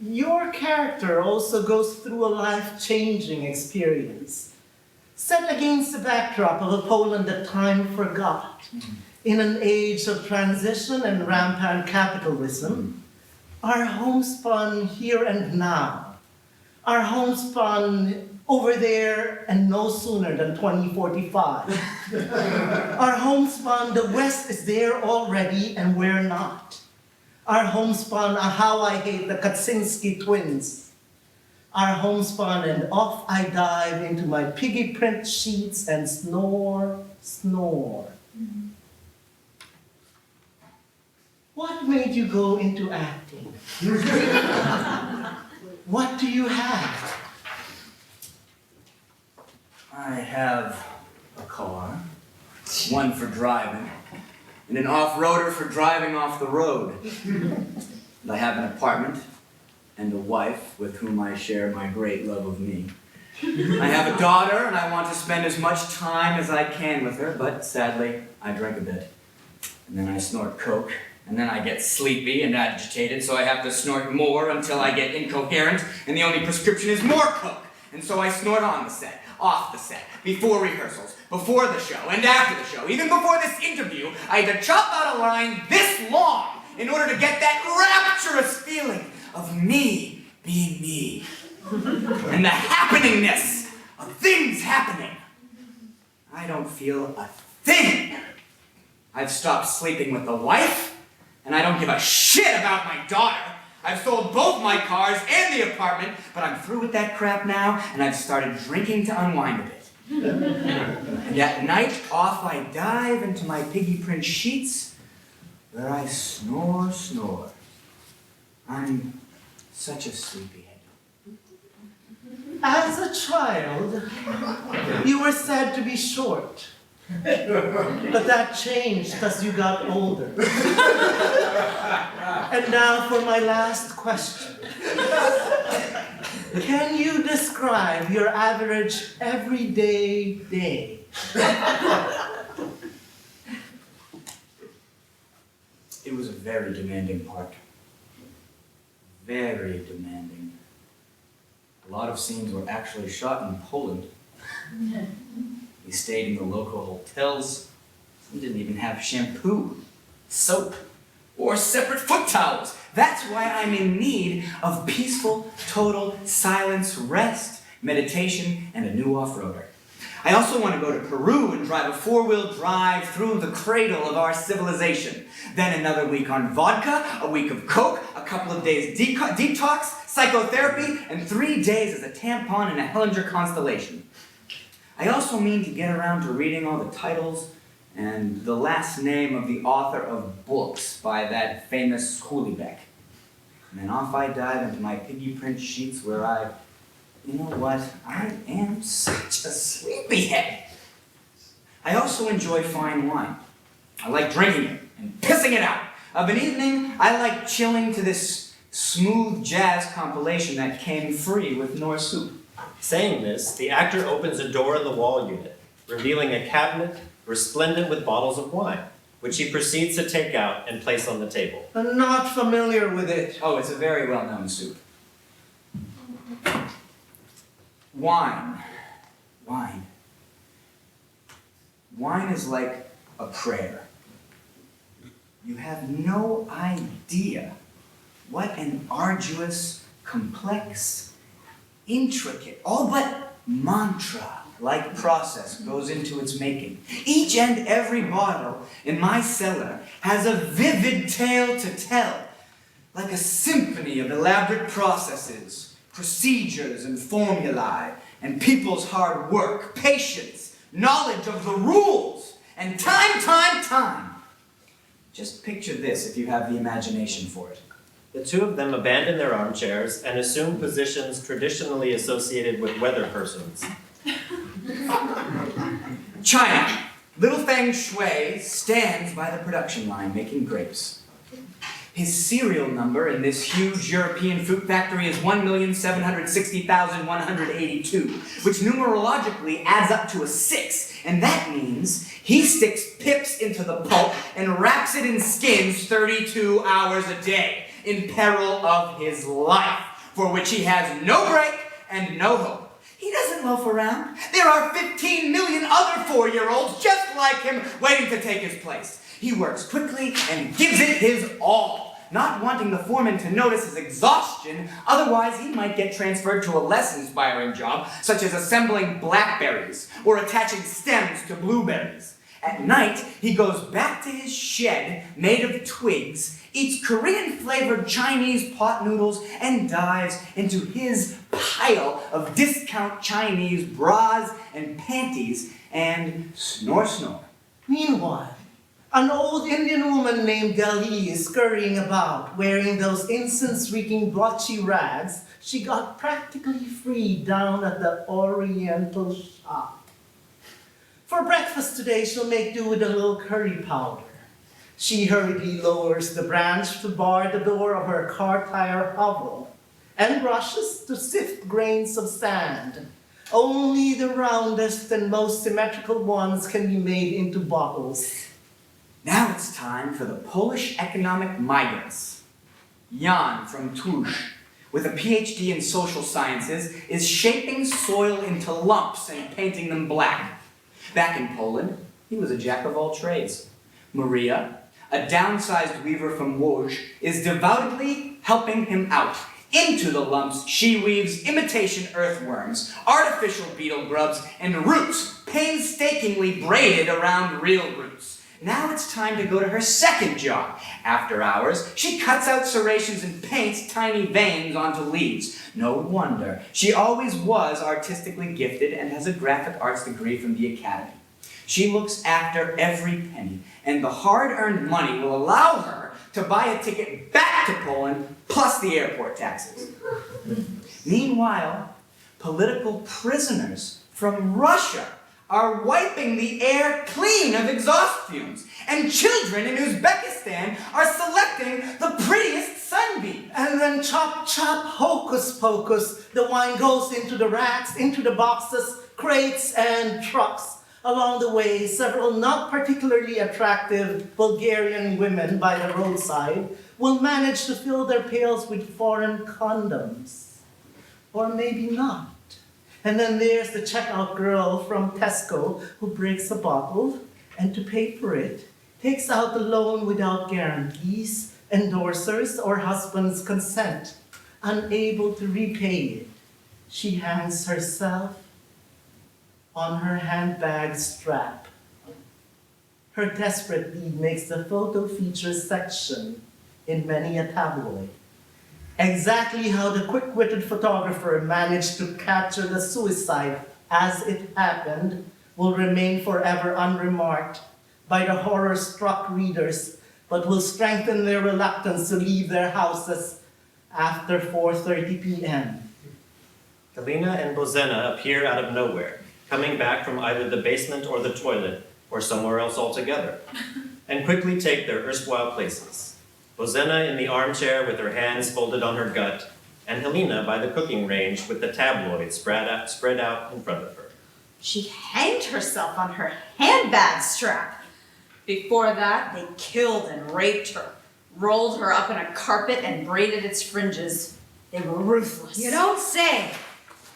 Your character also goes through a life-changing experience, set against the backdrop of a Poland that time forgot. In an age of transition and rampant capitalism, our homespun here and now, our homespun over there and no sooner than 2045. Our homespun, the West is there already and we're not. Our homespun, how I hate the Kaczynski twins. Our homespun, and off I dive into my piggy print sheets and snore, snore. What made you go into acting? What do you have? I have a car, one for driving, and an off-roader for driving off the road. And I have an apartment and a wife with whom I share my great love of me. I have a daughter, and I want to spend as much time as I can with her, but sadly, I drink a bit. And then I snort coke, and then I get sleepy and agitated, so I have to snort more until I get incoherent, and the only prescription is more coke. And so I snort on the set, off the set, before rehearsals, before the show, and after the show. Even before this interview, I had to chop out a line this long in order to get that rapturous feeling of me being me. And the happeningness of things happening. I don't feel a thing. I've stopped sleeping with the wife, and I don't give a shit about my daughter. I've sold both my cars and the apartment, but I'm through with that crap now, and I've started drinking to unwind a bit. And at night, off I dive into my piggy print sheets, where I snore, snore. I'm such a sleepyhead. As a child, you were said to be short. But that changed as you got older. And now for my last question. Can you describe your average everyday day? It was a very demanding part. Very demanding. A lot of scenes were actually shot in Poland. We stayed in the local hotels. We didn't even have shampoo, soap, or separate foot towels. That's why I'm in need of peaceful, total silence, rest, meditation, and a new off-roader. I also want to go to Peru and drive a four-wheel drive through the cradle of our civilization. Then another week on vodka, a week of coke, a couple of days detox, psychotherapy, and 3 days as a tampon in a Hellinger constellation. I also mean to get around to reading all the titles and the last name of the author of books by that famous Hulibeck. And then off I dive into my piggy print sheets where you know what? I am such a sleepyhead. I also enjoy fine wine. I like drinking it and pissing it out. Of an evening, I like chilling to this smooth jazz compilation that came free with Knorr soup. Saying this, the actor opens a door in the wall unit, revealing a cabinet resplendent with bottles of wine, which he proceeds to take out and place on the table. I'm not familiar with it. Oh, it's a very well-known soup. Wine. Wine. Wine is like a prayer. You have no idea what an arduous, complex, intricate, all but mantra-like process goes into its making. Each and every bottle in my cellar has a vivid tale to tell, like a symphony of elaborate processes, procedures and formulae, and people's hard work, patience, knowledge of the rules, and time. Just picture this if you have the imagination for it. The two of them abandon their armchairs and assume positions traditionally associated with weather persons. China. Little Feng Shui stands by the production line making grapes. His serial number in this huge European fruit factory is 1,760,182, which numerologically adds up to a 6, and that means he sticks pips into the pulp and wraps it in skins 32 hours a day, in peril of his life, for which he has no break and no hope. He doesn't loaf around. There are 15 million other 4-year-olds just like him waiting to take his place. He works quickly and gives it his all, not wanting the foreman to notice his exhaustion, otherwise he might get transferred to a less inspiring job, such as assembling blackberries or attaching stems to blueberries. At night, he goes back to his shed made of twigs, eats Korean-flavored Chinese pot noodles, and dives into his pile of discount Chinese bras and panties and snore. Meanwhile, an old Indian woman named Dali is scurrying about, wearing those incense-reeking blotchy rags she got practically free down at the Oriental shop. For breakfast today, she'll make do with a little curry powder. She hurriedly lowers the branch to bar the door of her car tire hovel and rushes to sift grains of sand. Only the roundest and most symmetrical ones can be made into bottles. Now it's time for the Polish economic migrants. Jan from Tusz, with a PhD in social sciences, is shaping soil into lumps and painting them black. Back in Poland, he was a jack of all trades. Maria, a downsized weaver from Łódź, is devoutly helping him out. Into the lumps, she weaves imitation earthworms, artificial beetle grubs, and roots painstakingly braided around real roots. Now it's time to go to her second job. After hours, she cuts out serrations and paints tiny veins onto leaves. No wonder. She always was artistically gifted and has a graphic arts degree from the academy. She looks after every penny, and the hard-earned money will allow her to buy a ticket back to Poland, plus the airport taxes. Meanwhile, political prisoners from Russia are wiping the air clean of exhaust fumes, and children in Uzbekistan are selecting the prettiest sunbeam. And then chop, chop, hocus pocus, the wine goes into the racks, into the boxes, crates, and trucks. Along the way, several not particularly attractive Bulgarian women by the roadside will manage to fill their pails with foreign condoms. Or maybe not. And then there's the checkout girl from Tesco who breaks a bottle and to pay for it, takes out the loan without guarantees, endorsers, or husband's consent. Unable to repay it, she hangs herself on her handbag strap. Her desperate deed makes the photo features section in many a tabloid. Exactly how the quick-witted photographer managed to capture the suicide as it happened will remain forever unremarked by the horror-struck readers, but will strengthen their reluctance to leave their houses after 4:30 p.m. Helena and Bozena appear out of nowhere, coming back from either the basement or the toilet, or somewhere else altogether, and quickly take their erstwhile places. Bozena in the armchair with her hands folded on her gut, and Helena by the cooking range with the tabloid spread out in front of her. She hanged herself on her handbag strap. Before that, they killed and raped her, rolled her up in a carpet and braided its fringes. They were ruthless. You don't say.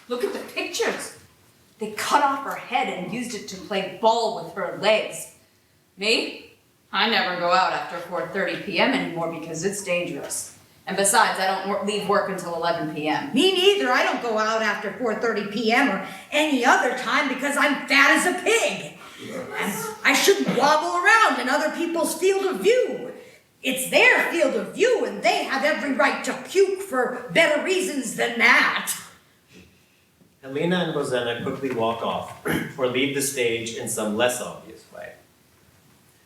Look at the pictures. They cut off her head and used it to play ball with her legs. Me? I never go out after 4:30 p.m. anymore because it's dangerous. And besides, I don't leave work until 11 p.m. Me neither. I don't go out after 4:30 p.m. or any other time because I'm fat as a pig. And I shouldn't wobble around in other people's field of view. It's their field of view and they have every right to puke for better reasons than that. Helena and Bozena quickly walk off, or leave the stage in some less obvious way.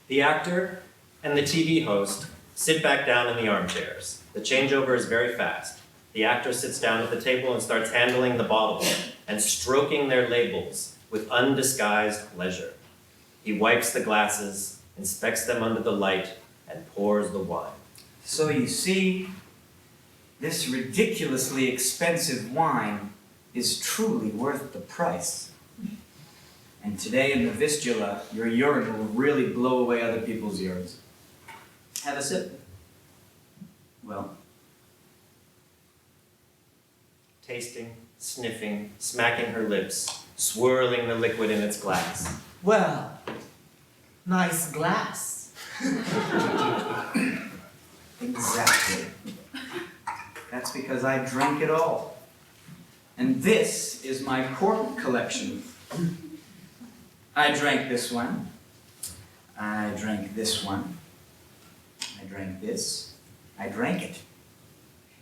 The actor and the TV host sit back down in the armchairs. The changeover is very fast. The actor sits down at the table and starts handling the bottles and stroking their labels with undisguised pleasure. He wipes the glasses, inspects them under the light, and pours the wine. So you see, this ridiculously expensive wine is truly worth the price. And today in the Vistula, your urine will really blow away other people's urines. Have a sip. Well, Tasting, sniffing, smacking her lips, swirling the liquid in its glass. Well, nice glass. exactly. That's because I drank it all. And this is my cork collection. I drank this one. I drank this one. I drank this. I drank it.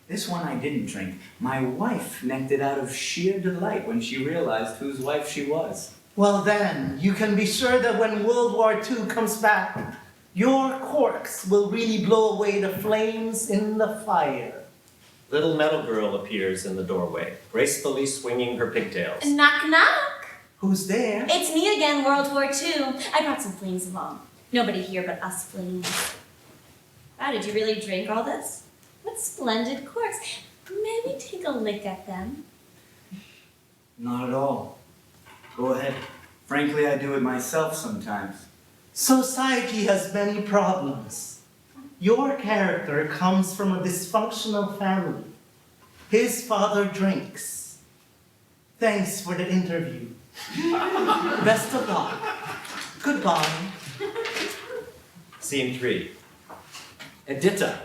This one I didn't drink. My wife necked it out of sheer delight when she realized whose wife she was. Well then, you can be sure that when World War II comes back, your corks will really blow away the flames in the fire. Little metal girl appears in the doorway, gracefully swinging her pigtails. Knock, knock. Who's there? It's me again, World War II. I brought some flames along. Nobody here but us flames. Wow, did you really drink all this? What splendid corks. May we take a lick at them? Not at all. Go ahead. Frankly, I do it myself sometimes. Society has many problems. Your character comes from a dysfunctional family. His father drinks. Thanks for the interview. Best of luck. Goodbye. Scene 3. Edita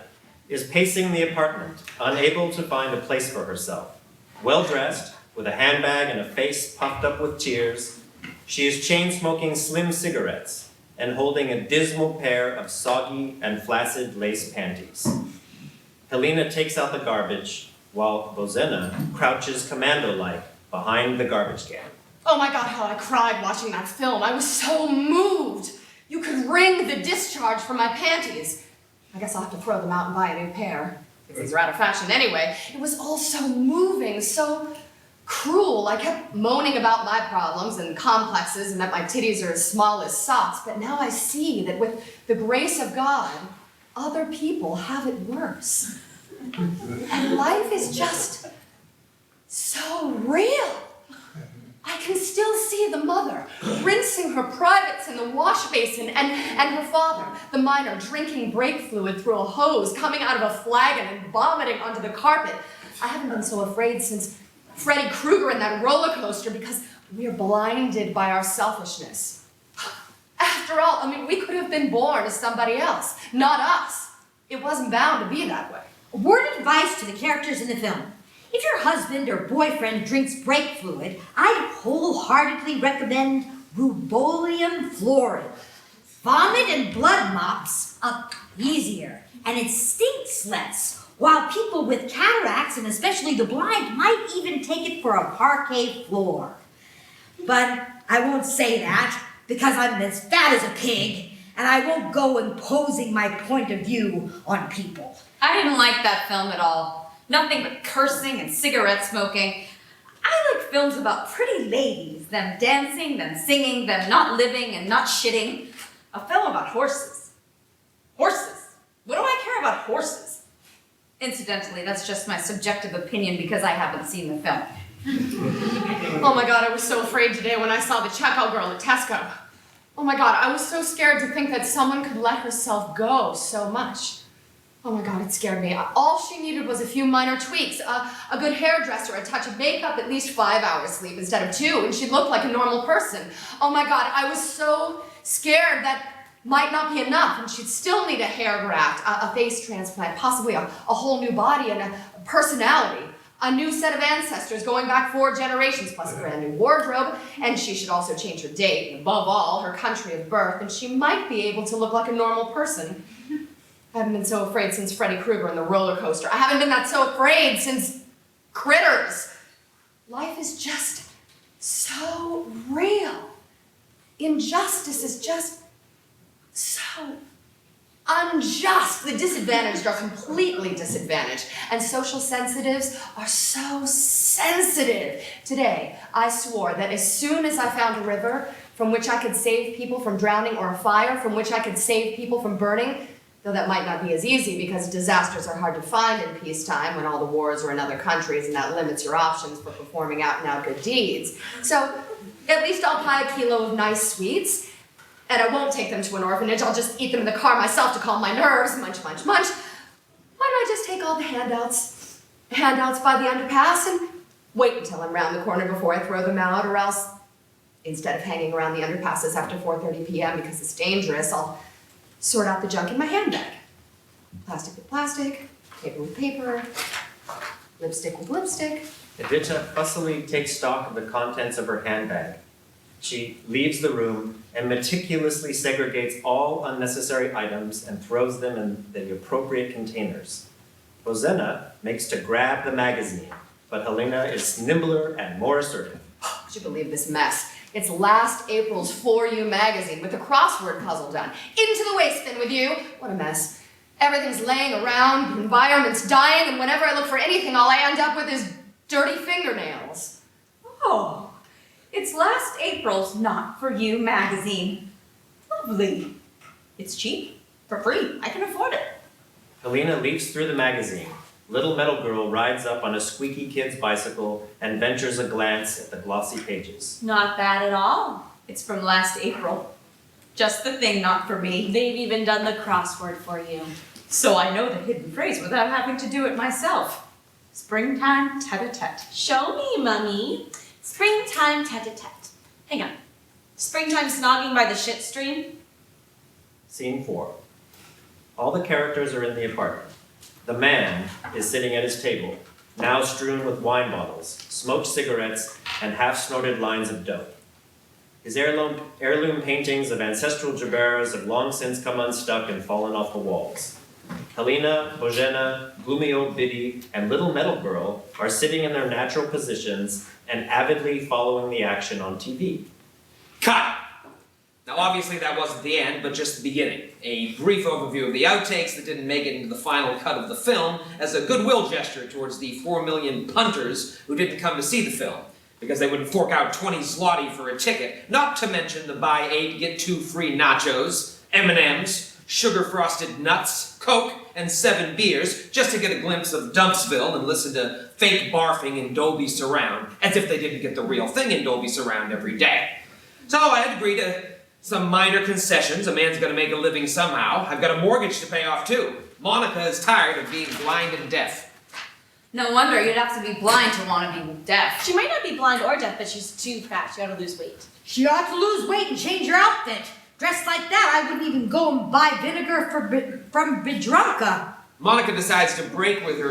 is pacing the apartment, unable to find a place for herself. Well-dressed, with a handbag and a face puffed up with tears, she is chain-smoking slim cigarettes and holding a dismal pair of soggy and flaccid lace panties. Helena takes out the garbage, while Bozena crouches commando-like behind the garbage can. Oh my God, how I cried watching that film. I was so moved. You could wring the discharge from my panties. I guess I'll have to throw them out and buy a new pair. These are out of fashion anyway. It was all so moving, so cruel. I kept moaning about my problems and complexes and that my titties are as small as socks, but now I see that with the grace of God, other people have it worse. And life is just so real. I can still see the mother rinsing her privates in the wash basin and her father, the miner, drinking brake fluid through a hose, coming out of a flagon and vomiting onto the carpet. I haven't been so afraid since Freddy Krueger in that roller coaster because we're blinded by our selfishness. After all, I mean, we could have been born as somebody else, not us. It wasn't bound to be that way. A word of advice to the characters in the film. If your husband or boyfriend drinks brake fluid, I'd wholeheartedly recommend rubolium fluoride. Vomit and blood mops up easier, and it stinks less, while people with cataracts, and especially the blind, might even take it for a parquet floor. But I won't say that, because I'm as fat as a pig, and I won't go imposing my point of view on people. I didn't like that film at all. Nothing but cursing and cigarette smoking. I like films about pretty ladies, them dancing, them singing, them not living and not shitting. A film about horses. Horses? What do I care about horses? Incidentally, that's just my subjective opinion because I haven't seen the film. Oh my God, I was so afraid today when I saw the checkout girl at Tesco. Oh my God, I was so scared to think that someone could let herself go so much. Oh my God, it scared me. All she needed was a few minor tweaks, a good hairdresser, a touch of makeup, at least 5 hours sleep instead of 2, and she'd look like a normal person. Oh my God, I was so scared that might not be enough, and she'd still need a hair graft, a face transplant, possibly a whole new body and a personality, a new set of ancestors going back 4 generations, plus a brand new wardrobe, and she should also change her date, and above all, her country of birth, and she might be able to look like a normal person. I haven't been so afraid since Freddy Krueger and the roller coaster. I haven't been that so afraid since Critters. Life is just so real. Injustice is just so unjust. The disadvantaged are completely disadvantaged, and social sensitives are so sensitive. Today, I swore that as soon as I found a river from which I could save people from drowning or a fire from which I could save people from burning, though that might not be as easy because disasters are hard to find in peacetime when all the wars are in other countries and that limits your options for performing out and out good deeds. So at least I'll buy a kilo of nice sweets, and I won't take them to an orphanage. I'll just eat them in the car myself to calm my nerves, munch, munch, munch. Why don't I just take all the handouts by the underpass and wait until I'm round the corner before I throw them out, or else instead of hanging around the underpasses after 4:30 p.m. because it's dangerous, I'll sort out the junk in my handbag. Plastic with plastic, paper with paper, lipstick with lipstick. Edita fussily takes stock of the contents of her handbag. She leaves the room and meticulously segregates all unnecessary items and throws them in the appropriate containers. Rosanna makes to grab the magazine, but Helena is nimbler and more assertive. Could you believe this mess? It's last April's For You magazine with the crossword puzzle done. Into the waste bin with you. What a mess. Everything's laying around, the environment's dying, and whenever I look for anything, all I end up with is dirty fingernails. Oh, it's last April's Not For You magazine. Lovely. It's cheap, for free. I can afford it. Helena leaps through the magazine. Little Metal Girl rides up on a squeaky kid's bicycle and ventures a glance at the glossy pages. Not bad at all. It's from last April. Just the thing not for me. They've even done the crossword for you. So I know the hidden phrase without having to do it myself. Springtime tete-a-tete. Show me, Mummy. Springtime tete-a-tete. Hang on. Springtime snogging by the shit stream? Scene 4. All the characters are in the apartment. The man is sitting at his table, now strewn with wine bottles, smoked cigarettes, and half-snorted lines of dope. His heirloom paintings of ancestral jabberas have long since come unstuck and fallen off the walls. Helena, Bojena, gloomy old Biddy, and Little Metal Girl are sitting in their natural positions and avidly following the action on TV. Cut! Now obviously that wasn't the end, but just the beginning. A brief overview of the outtakes that didn't make it into the final cut of the film as a goodwill gesture towards the 4 million punters who didn't come to see the film, because they wouldn't fork out 20 zloty for a ticket, not to mention the buy 8, get 2 free nachos, M&Ms, sugar-frosted nuts, Coke, and 7 beers just to get a glimpse of Dumpsville and listen to fake barfing in Dolby Surround, as if they didn't get the real thing in Dolby Surround every day. So I had to agree to some minor concessions. A man's gonna make a living somehow. I've got a mortgage to pay off too. Monica is tired of being blind and deaf. No wonder you'd have to be blind to want to be deaf. She might not be blind or deaf, but she's too fat. She ought to lose weight. She ought to lose weight and change her outfit. Dressed like that, I wouldn't even go and buy vinegar from Bidrunka. Monica decides to break with her